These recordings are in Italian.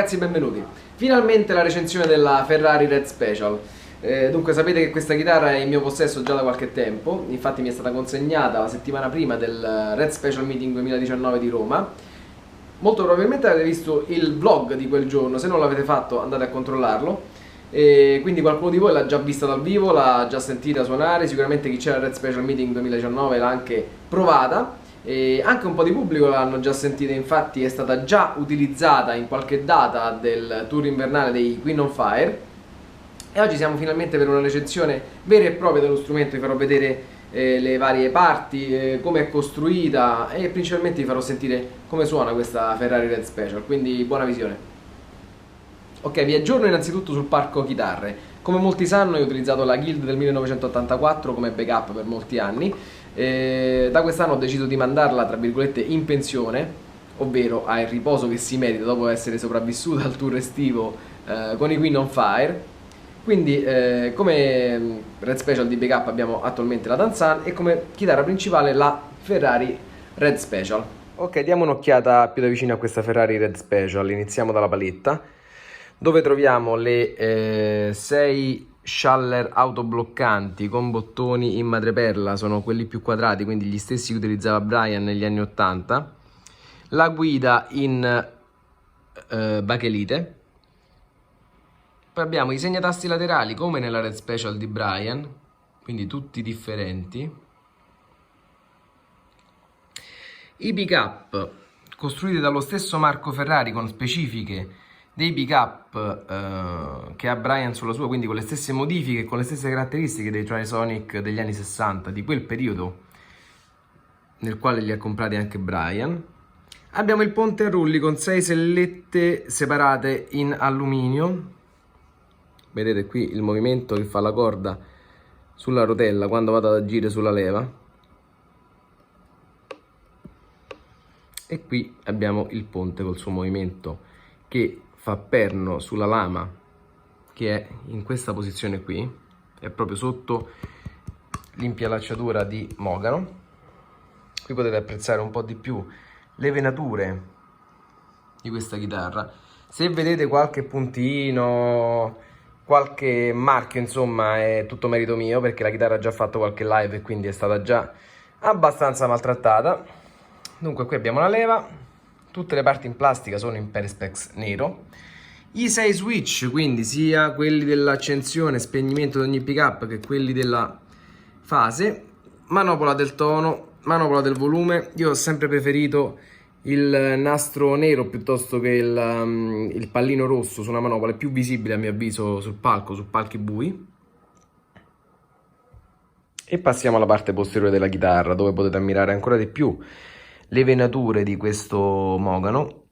ragazzi, benvenuti. Finalmente la recensione della Ferrari Red Special. Dunque sapete che questa chitarra è in mio possesso già da qualche tempo, infatti mi è stata consegnata la settimana prima del Red Special Meeting 2019 di Roma. Molto probabilmente avete visto il vlog di quel giorno, se non l'avete fatto andate a controllarlo. E quindi qualcuno di voi l'ha già vista dal vivo, l'ha già sentita suonare, sicuramente chi c'era al Red Special Meeting 2019 l'ha anche provata. E anche un po' di pubblico l'hanno già sentita, infatti è stata già utilizzata in qualche data del tour invernale dei Queen on Fire. E oggi siamo finalmente per una recensione vera e propria dello strumento, vi farò vedere le varie parti, come è costruita e principalmente vi farò sentire come suona questa Ferrari Red Special, quindi buona visione. Ok, vi aggiorno innanzitutto sul parco chitarre. Come molti sanno, io ho utilizzato la Guild del 1984 come backup per molti anni. Da quest'anno ho deciso di mandarla, tra virgolette, in pensione, ovvero al riposo che si merita dopo essere sopravvissuta al tour estivo con i Queen on Fire. Quindi come Red Special di backup abbiamo attualmente la Danzan e come chitarra principale la Ferrari Red Special. Ok, diamo un'occhiata più da vicino a questa Ferrari Red Special. Iniziamo dalla paletta, dove troviamo le 6 shuller autobloccanti con bottoni in madreperla, sono quelli più quadrati, quindi gli stessi che utilizzava Brian negli anni 80. La guida in bachelite. Poi abbiamo i segnatasti laterali come nella Red Special di Brian, quindi tutti differenti. I pick-up costruiti dallo stesso Marco Ferrari con specifiche dei pick-up che ha Brian sulla sua, quindi con le stesse modifiche, con le stesse caratteristiche dei Trisonic degli anni 60, di quel periodo nel quale li ha comprati anche Brian. Abbiamo il ponte a rulli con 6 sellette separate in alluminio. Vedete qui il movimento che fa la corda sulla rotella quando vado ad agire sulla leva. E qui abbiamo il ponte col suo movimento che fa perno sulla lama, che è in questa posizione qui, è proprio sotto l'impiallacciatura di Mogano. Qui potete apprezzare un po' di più le venature di questa chitarra. Se vedete qualche puntino, qualche marchio, insomma, è tutto merito mio, perché la chitarra ha già fatto qualche live e quindi è stata già abbastanza maltrattata. Dunque qui abbiamo la leva, tutte le parti in plastica sono in perspex nero. I 6 switch, quindi sia quelli dell'accensione, spegnimento di ogni pickup, che quelli della fase. Manopola del tono, manopola del volume. Io ho sempre preferito il nastro nero piuttosto che il pallino rosso su una manopola, è più visibile a mio avviso sul palco, su palchi bui. E passiamo alla parte posteriore della chitarra, dove potete ammirare ancora di più le venature di questo Mogano.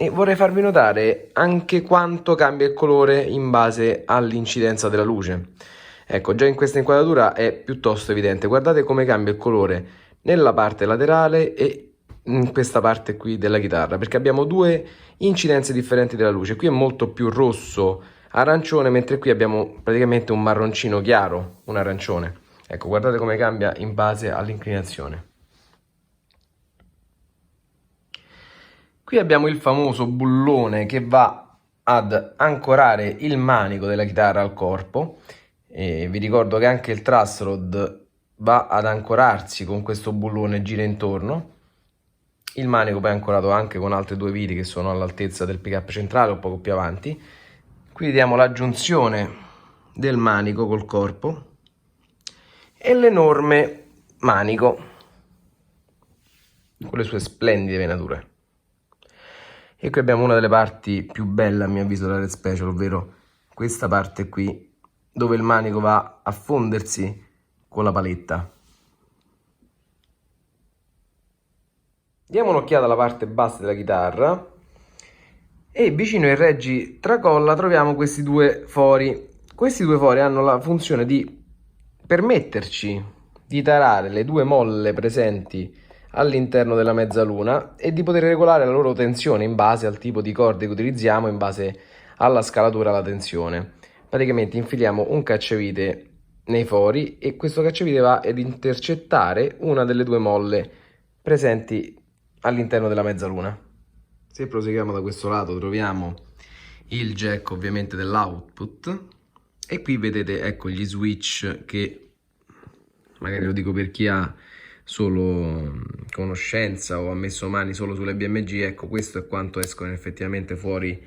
E vorrei farvi notare anche quanto cambia il colore in base all'incidenza della luce. Ecco, già in questa inquadratura è piuttosto evidente. Guardate come cambia il colore nella parte laterale e in questa parte qui della chitarra, perché abbiamo due incidenze differenti della luce. Qui è molto più rosso arancione, mentre qui abbiamo praticamente un marroncino chiaro, un arancione. Ecco, guardate come cambia in base all'inclinazione. Qui abbiamo il famoso bullone che va ad ancorare il manico della chitarra al corpo. E vi ricordo che anche il truss rod va ad ancorarsi con questo bullone, gira intorno. Il manico poi è ancorato anche con altre due viti che sono all'altezza del pick-up centrale o poco più avanti. Qui vediamo la giunzione del manico col corpo e l'enorme manico con le sue splendide venature. E qui abbiamo una delle parti più belle a mio avviso della Red Special, ovvero questa parte qui, dove il manico va a fondersi con la paletta. Diamo un'occhiata alla parte bassa della chitarra e vicino ai reggi tracolla troviamo questi due fori. Questi due fori hanno la funzione di permetterci di tarare le due molle presenti all'interno della mezzaluna e di poter regolare la loro tensione in base al tipo di corde che utilizziamo, in base alla scalatura, alla tensione. Praticamente infiliamo un cacciavite nei fori e questo cacciavite va ad intercettare una delle due molle presenti all'interno della mezzaluna. Se proseguiamo da questo lato troviamo il jack ovviamente dell'output, e qui vedete, ecco, gli switch che magari lo dico per chi ha solo conoscenza o ha messo mani solo sulle BMG, ecco, questo è quanto escono effettivamente fuori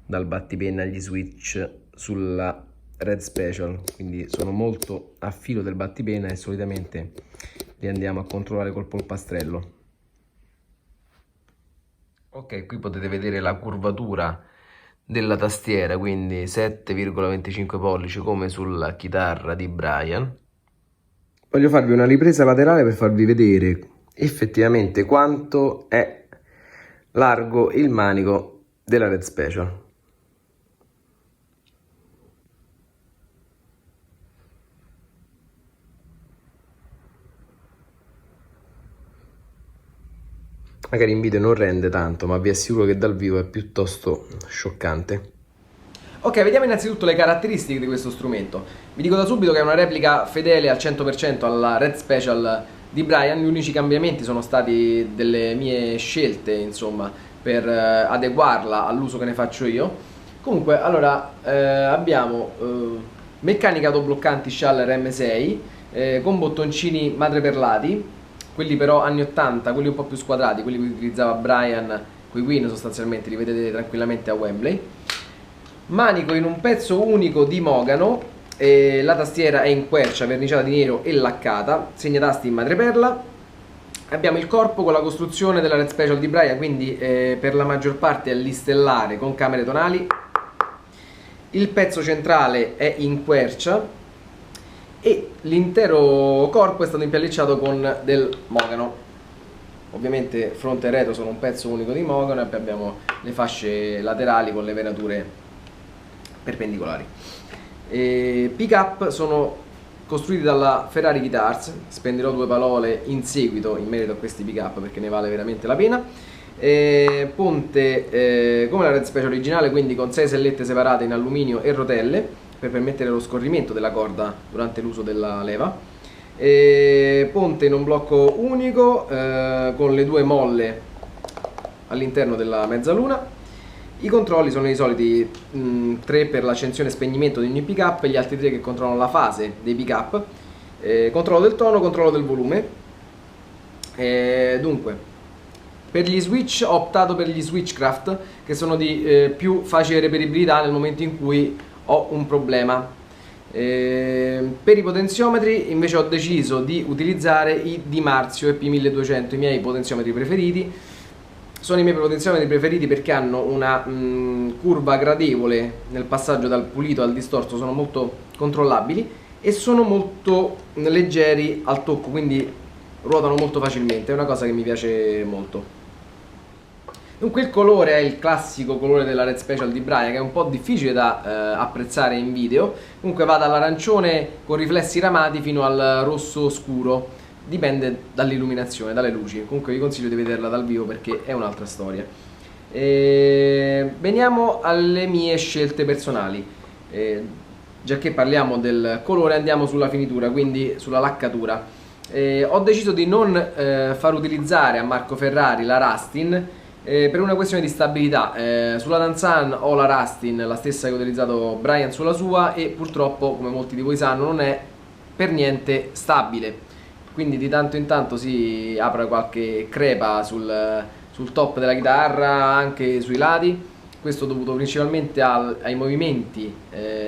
dal battipenna gli switch sulla Red Special, quindi sono molto a filo del battipenna e solitamente li andiamo a controllare col polpastrello. Ok, qui potete vedere la curvatura della tastiera, quindi 7,25 pollici come sulla chitarra di Brian. Voglio farvi una ripresa laterale per farvi vedere effettivamente quanto è largo il manico della Red Special. Magari in video non rende tanto, ma vi assicuro che dal vivo è piuttosto scioccante. Ok, vediamo innanzitutto le caratteristiche di questo strumento. Vi dico da subito che è una replica fedele al 100% alla Red Special di Brian. Gli unici cambiamenti sono stati delle mie scelte, insomma, per adeguarla all'uso che ne faccio io. Comunque, allora, abbiamo meccanica autobloccanti Schaller M6 con bottoncini madreperlati, quelli però anni 80, quelli un po' più squadrati, quelli che utilizzava Brian coi Win sostanzialmente, li vedete tranquillamente a Wembley. Manico in un pezzo unico di mogano, la tastiera è in quercia, verniciata di nero e laccata, segnatasti in madreperla. Abbiamo il corpo con la costruzione della Red Special di Brian, quindi per la maggior parte è listellare con camere tonali. Il pezzo centrale è in quercia e l'intero corpo è stato impellicciato con del mogano. Ovviamente fronte e retro sono un pezzo unico di mogano e poi abbiamo le fasce laterali con le venature perpendicolari. Pick up sono costruiti dalla Ferrari Guitars, spenderò due parole in seguito in merito a questi pick up perché ne vale veramente la pena. Ponte come la Red Special originale, quindi con 6 sellette separate in alluminio e rotelle per permettere lo scorrimento della corda durante l'uso della leva. Ponte in un blocco unico con le due molle all'interno della mezzaluna. I controlli sono i soliti 3 per l'accensione e spegnimento di ogni pick up e gli altri 3 che controllano la fase dei pick up, controllo del tono, controllo del volume. Dunque, per gli switch ho optato per gli Switchcraft, che sono di più facile reperibilità nel momento in cui ho un problema. Per i potenziometri invece ho deciso di utilizzare i Di Marzio EP1200, i miei potenziometri preferiti. Sono i miei potenziometri preferiti perché hanno una curva gradevole nel passaggio dal pulito al distorto, sono molto controllabili e sono molto leggeri al tocco, quindi ruotano molto facilmente, è una cosa che mi piace molto. Dunque il colore è il classico colore della Red Special di Brian, che è un po' difficile da apprezzare in video. Comunque va dall'arancione con riflessi ramati fino al rosso scuro, dipende dall'illuminazione, dalle luci. Comunque vi consiglio di vederla dal vivo perché è un'altra storia. Veniamo alle mie scelte personali. Già che parliamo del colore, andiamo sulla finitura, quindi sulla laccatura. Ho deciso di non far utilizzare a Marco Ferrari la Rustin per una questione di stabilità. Sulla Danzan ho la Rustin, la stessa che ho utilizzato Brian sulla sua, e purtroppo, come molti di voi sanno, non è per niente stabile, quindi di tanto in tanto si apre qualche crepa sul top della chitarra, anche sui lati. Questo dovuto principalmente ai movimenti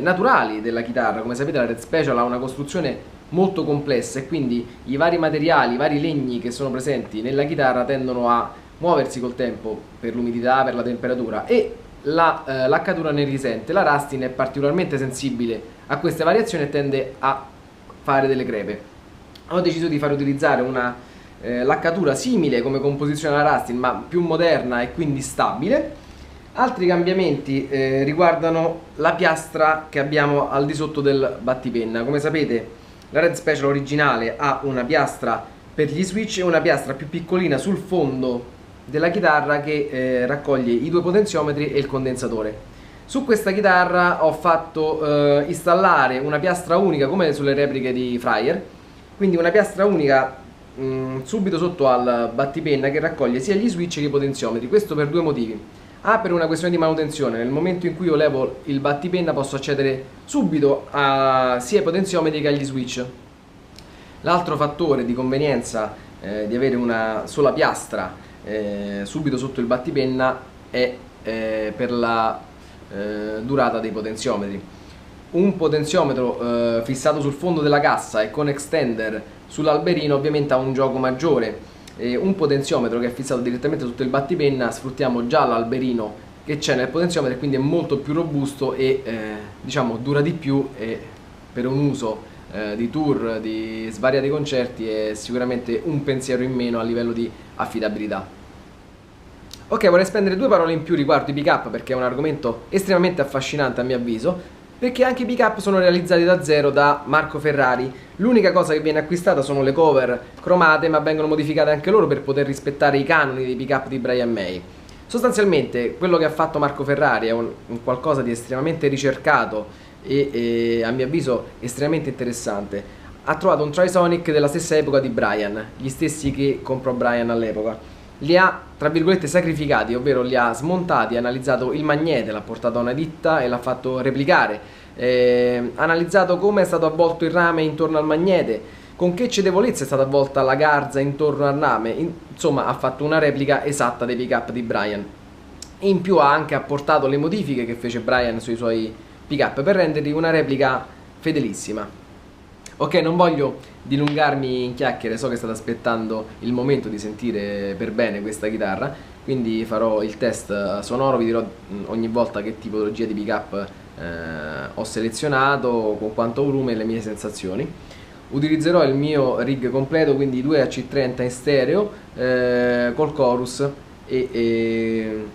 naturali della chitarra. Come sapete la Red Special ha una costruzione molto complessa e quindi i vari materiali, i vari legni che sono presenti nella chitarra tendono a muoversi col tempo per l'umidità, per la temperatura, e la laccatura ne risente. La Rustin è particolarmente sensibile a queste variazioni e tende a fare delle crepe. Ho deciso di far utilizzare una laccatura simile come composizione alla Rustin, ma più moderna e quindi stabile. Altri cambiamenti riguardano la piastra che abbiamo al di sotto del battipenna. Come sapete la Red Special originale ha una piastra per gli switch e una piastra più piccolina sul fondo della chitarra che raccoglie i due potenziometri e il condensatore. Su questa chitarra ho fatto installare una piastra unica come sulle repliche di Fryer, quindi una piastra unica subito sotto al battipenna che raccoglie sia gli switch che i potenziometri. Questo per due motivi. per una questione di manutenzione. Nel momento in cui io levo il battipenna posso accedere subito sia ai potenziometri che agli switch. L'altro fattore di convenienza di avere una sola piastra subito sotto il battipenna è per la durata dei potenziometri. Un potenziometro fissato sul fondo della cassa e con extender sull'alberino ovviamente ha un gioco maggiore. Un potenziometro che è fissato direttamente sotto il battipenna, sfruttiamo già l'alberino che c'è nel potenziometro e quindi è molto più robusto e diciamo dura di più, e per un uso di tour, di svariati concerti è sicuramente un pensiero in meno a livello di affidabilità. Ok, vorrei spendere due parole in più riguardo i pick-up perché è un argomento estremamente affascinante a mio avviso, perché anche i pick-up sono realizzati da zero da Marco Ferrari. L'unica cosa che viene acquistata sono le cover cromate, ma vengono modificate anche loro per poter rispettare i canoni dei pick-up di Brian May. Sostanzialmente quello che ha fatto Marco Ferrari è un qualcosa di estremamente ricercato e a mio avviso estremamente interessante. Ha trovato un Trisonic della stessa epoca di Brian, gli stessi che comprò Brian all'epoca. Li ha, tra virgolette, sacrificati, ovvero li ha smontati, ha analizzato il magnete, l'ha portato a una ditta e l'ha fatto replicare, ha analizzato come è stato avvolto il rame intorno al magnete, con che cedevolezza è stata avvolta la garza intorno al rame, insomma ha fatto una replica esatta dei pick-up di Brian. E in più ha anche apportato le modifiche che fece Brian sui suoi pick-up per renderli una replica fedelissima. Ok, non voglio dilungarmi in chiacchiere, so che state aspettando il momento di sentire per bene questa chitarra, quindi farò il test sonoro, vi dirò ogni volta che tipologia di pick-up ho selezionato, con quanto volume e le mie sensazioni. Utilizzerò il mio rig completo, quindi 2 AC30 in stereo col chorus e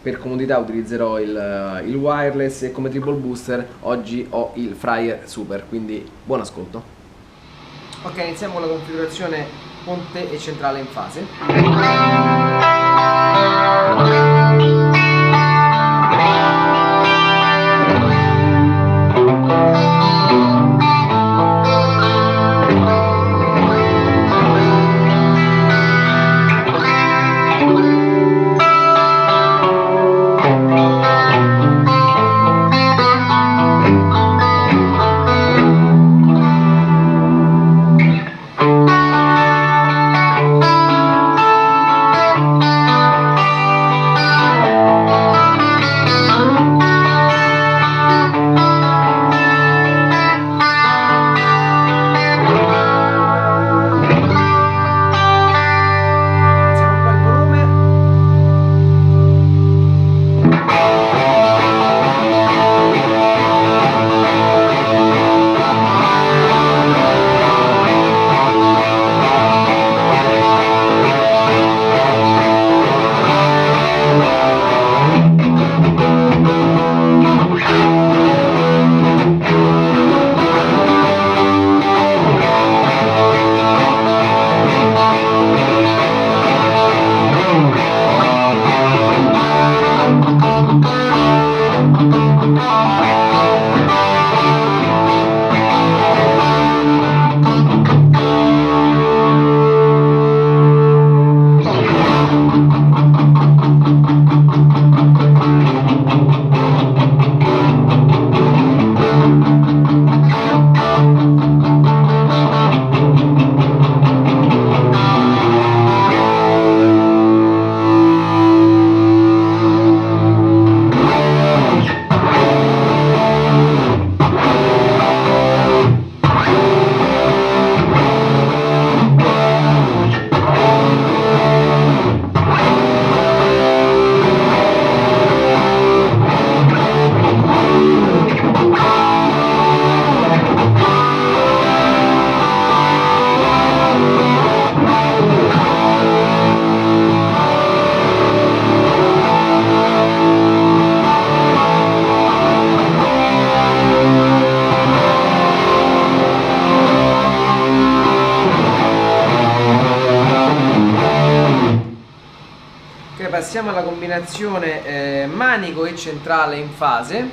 per comodità utilizzerò il wireless, e come treble booster oggi ho il Fryer Super, quindi buon ascolto. Ok, iniziamo con la configurazione ponte e centrale in fase. Passiamo alla combinazione manico e centrale in fase.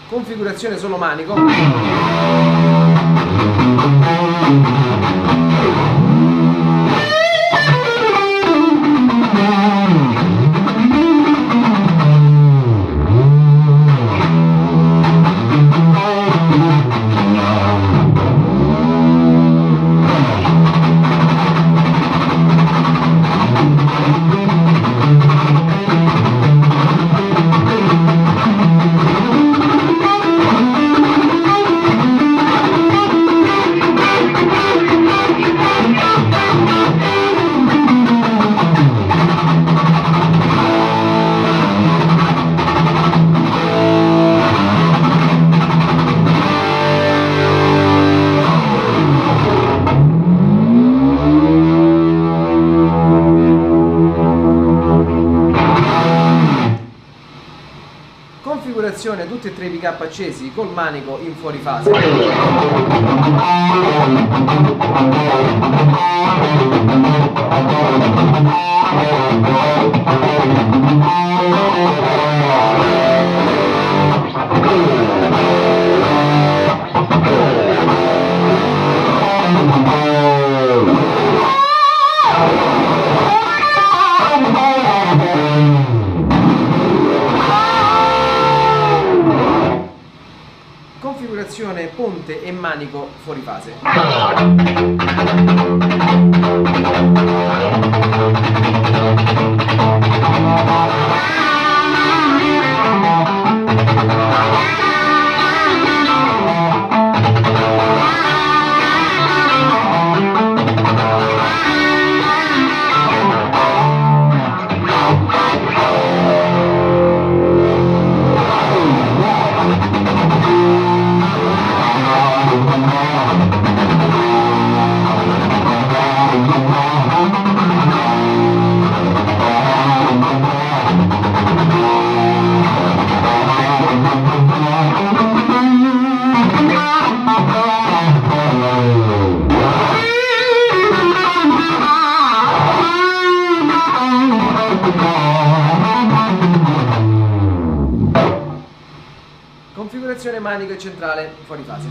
Configurazione solo manico. Configurazione tutti e tre i pick up accesi col manico in fuori fase. Configurazione ponte e manico fuori fase. Configurazione manico e centrale fuori fase.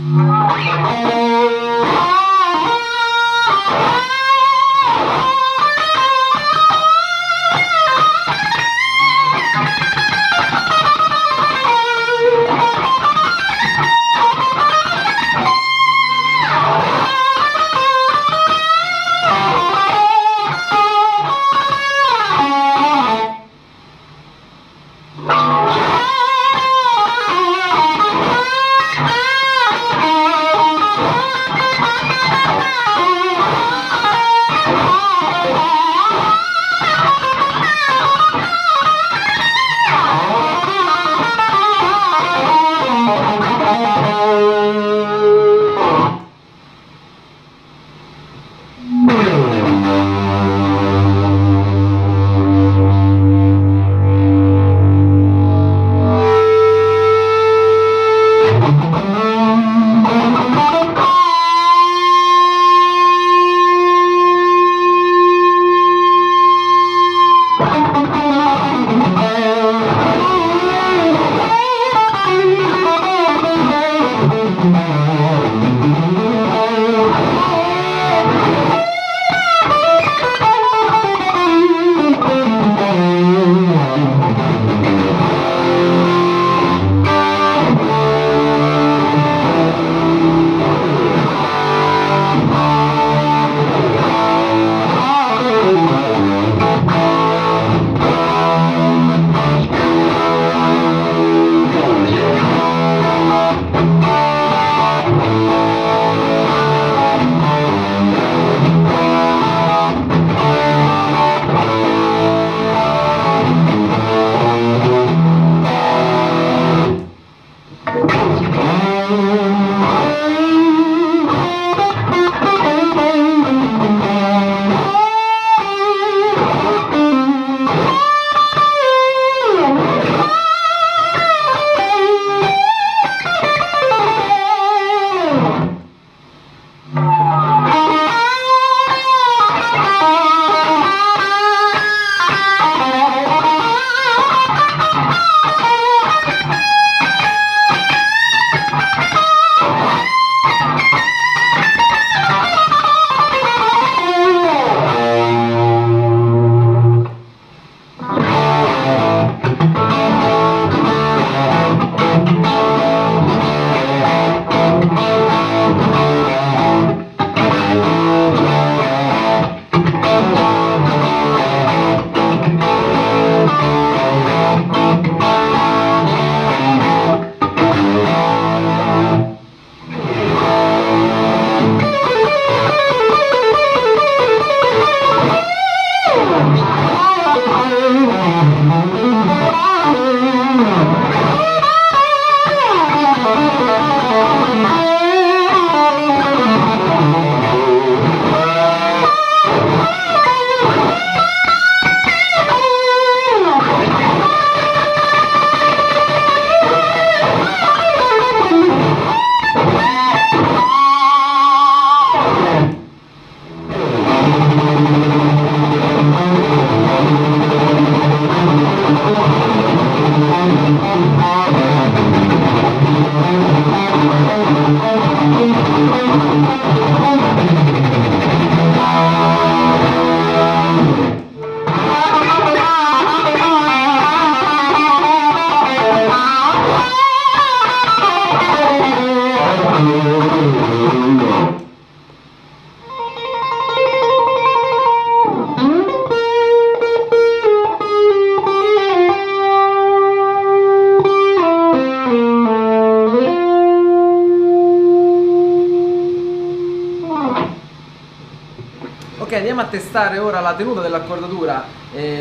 Ok, andiamo a testare ora la tenuta dell'accordatura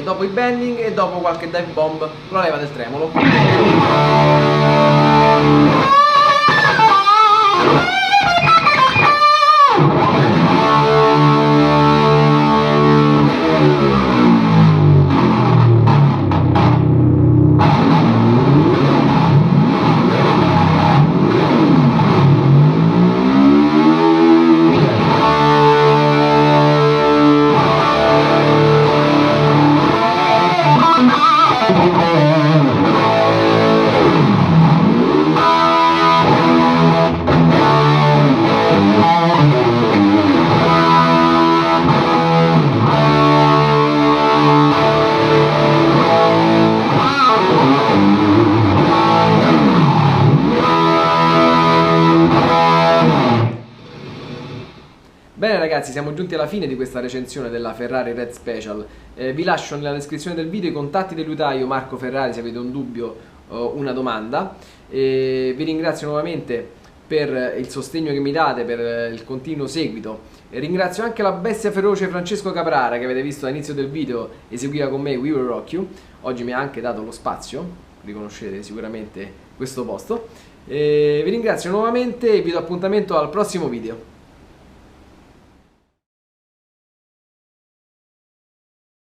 dopo i bending e dopo qualche dive bomb con la leva del tremolo. Bene ragazzi, siamo giunti alla fine di questa recensione della Ferrari Red Special. Vi lascio nella descrizione del video i contatti del liutaio Marco Ferrari se avete un dubbio o una domanda. Vi ringrazio nuovamente per il sostegno che mi date, per il continuo seguito. Ringrazio anche la bestia feroce Francesco Caprara che avete visto all'inizio del video, eseguiva con me We Will Rock You. Oggi mi ha anche dato lo spazio, riconoscete sicuramente questo posto. Vi ringrazio nuovamente e vi do appuntamento al prossimo video.